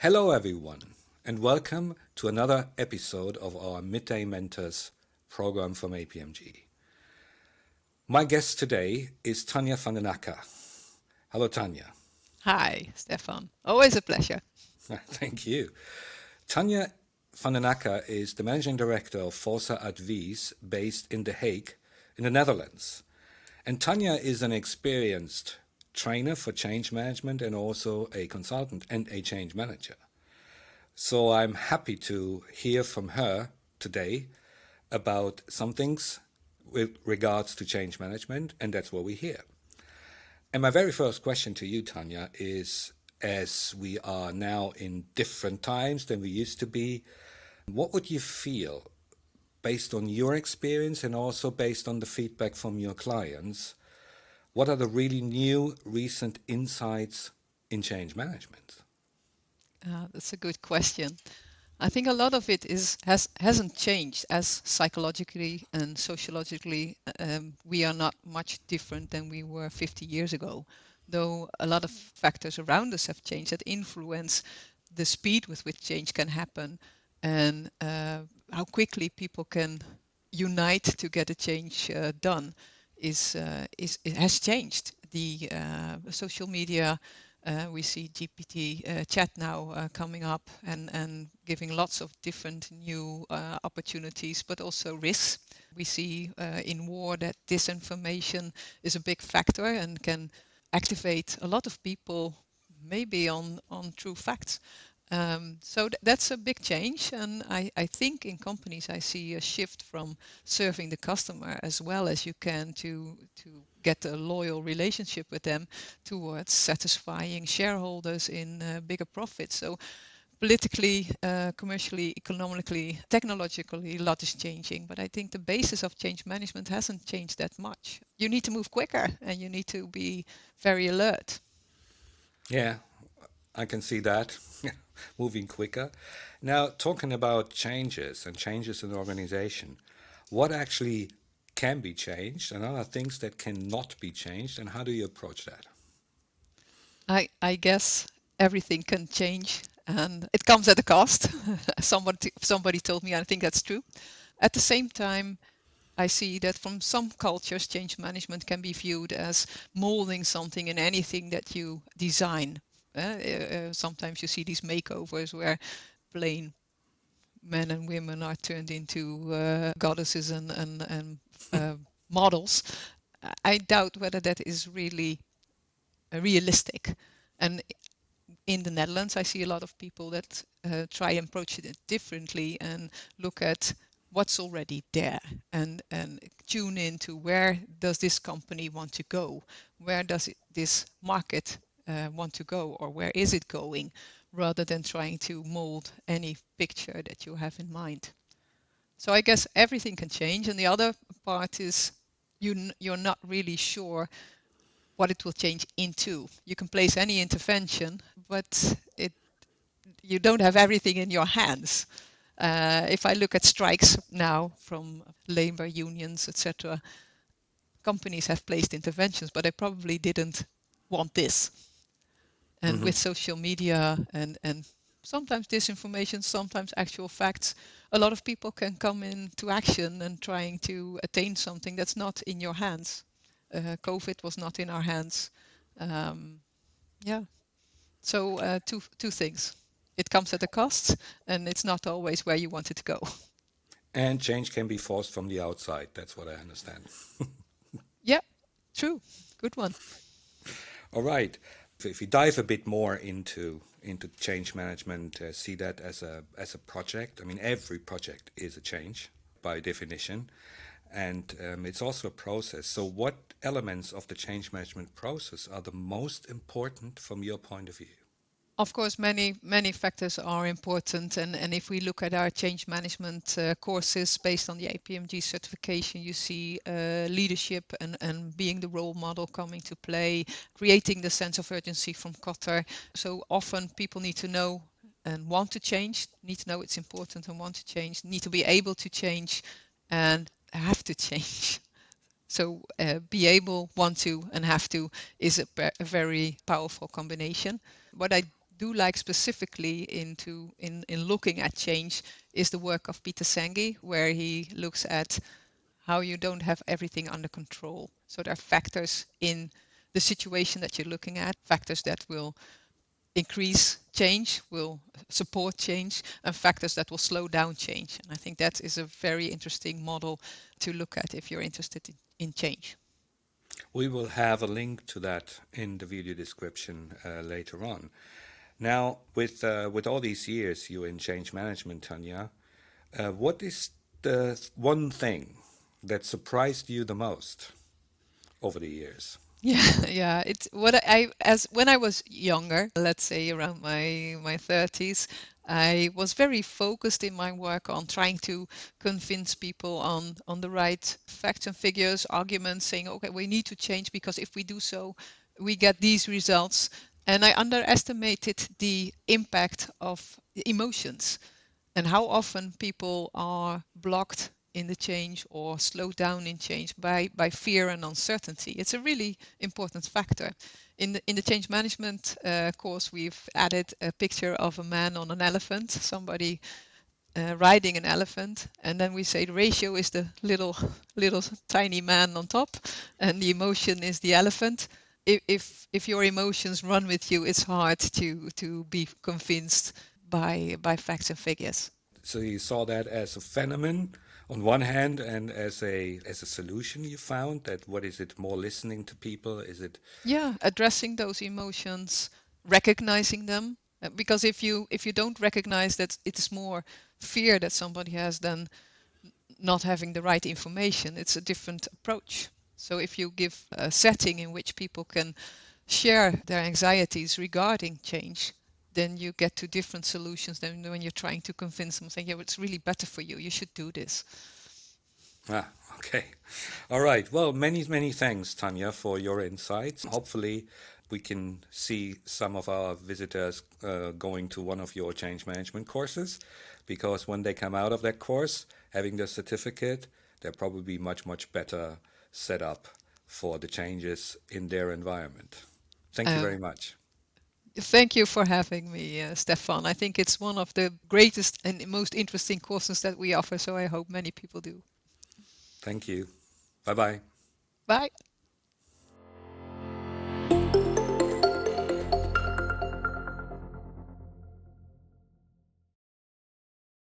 Hello, everyone, and welcome to another episode of our Midday Mentors program from APMG. My guest today is Tanja van den Akker. Hello, Tanja. Hi, Stephan. Always a pleasure. Thank you. Tanja van den Akker is the Managing Director of Forsa Advies based in The Hague in the Netherlands. And Tanja is an experienced trainer for change management and also a consultant and a change manager. So I'm happy to hear from her today about some things with regards to change management, and that's what we hear. And my very first question to you, Tanja, is as we are now in different times than we used to be, what would you feel, based on your experience and also based on the feedback from your clients, what are the really new recent insights in change management? That's a good question. I think a lot of it hasn't changed as psychologically and sociologically. We are not much different than we were 50 years ago, though a lot of factors around us have changed that influence the speed with which change can happen and how quickly people can unite to get a change done. It has changed. The social media. We see GPT chat now coming up and giving lots of different new opportunities, but also risks. We see in war that disinformation is a big factor and can activate a lot of people, maybe on true facts. So that's a big change, and I think in companies I see a shift from serving the customer as well as you can to get a loyal relationship with them towards satisfying shareholders in bigger profits. So politically, commercially, economically, technologically, a lot is changing, but I think the basis of change management hasn't changed that much. You need to move quicker and you need to be very alert. Yeah, I can see that. Moving quicker. Now, talking about changes and changes in the organization, what actually can be changed and other things that cannot be changed, and how do you approach that? I guess everything can change and it comes at a cost. Somebody told me, I think that's true. At the same time, I see that from some cultures, change management can be viewed as molding something in anything that you design. Sometimes you see these makeovers where plain men and women are turned into goddesses and models. I doubt whether that is really realistic. And in the Netherlands, I see a lot of people that try and approach it differently and look at what's already there and tune into where does this company want to go? Where does this market want to go, or where is it going, rather than trying to mold any picture that you have in mind. So I guess everything can change. And the other part is you're not really sure what it will change into. You can place any intervention, but you don't have everything in your hands. If I look at strikes now from labor unions, etc., companies have placed interventions, but they probably didn't want this. And with social media and sometimes disinformation, sometimes actual facts, a lot of people can come into action and trying to attain something that's not in your hands. COVID was not in our hands. Um, yeah. So two things. It comes at a cost, and it's not always where you want it to go. And change can be forced from the outside. That's what I understand. Yeah, true. Good one. All right. If we dive a bit more into change management, see that as a project. I mean, every project is a change by definition, and it's also a process. So, what elements of the change management process are the most important from your point of view? Of course, many factors are important, and if we look at our change management courses based on the APMG certification, you see leadership and being the role model coming to play, creating the sense of urgency from Kotter. So often people need to know and want to change, need to know it's important and want to change, need to be able to change and have to change. So be able, want to, and have to is a very powerful combination. What I do like specifically in looking at change is the work of Peter Senge, where he looks at how you don't have everything under control. So there are factors in the situation that you're looking at, factors that will increase change, will support change, and factors that will slow down change. And I think that is a very interesting model to look at if you're interested in change. We will have a link to that in the video description later on. Now, with all these years you in change management, Tanja, what is the one thing that surprised you the most over the years? Yeah, yeah. It's what I as when I was younger, let's say around my 30s, I was very focused in my work on trying to convince people on the right facts and figures, arguments, saying, okay, we need to change because if we do so, we get these results. And I underestimated the impact of emotions and how often people are blocked in the change or slowed down in change by fear and uncertainty. It's a really important factor. In the change management course, we've added a picture of a man on an elephant, somebody riding an elephant, and then we say the ratio is the little tiny man on top, and the emotion is the elephant. If your emotions run with you, it's hard to be convinced by facts and figures. So you saw that as a phenomenon on one hand, and as a solution you found that what is it more listening to people? Is it Yeah, addressing those emotions, recognizing them, because if you don't recognize that it is more fear that somebody has than not having the right information, it's a different approach. So if you give a setting in which people can share their anxieties regarding change, then you get to different solutions than when you're trying to convince them, saying, yeah, it's really better for you, you should do this. Ah, okay. All right. Well, many thanks, Tanja, for your insights. Hopefully, we can see some of our visitors going to one of your change management courses, because when they come out of that course, having the certificate, they're probably much better set up for the changes in their environment. Thank you very Um, much. Thank you for having me, Stefan. I think it's one of the greatest and most interesting courses that we offer, so I hope many people do. Thank you. Bye bye. Bye.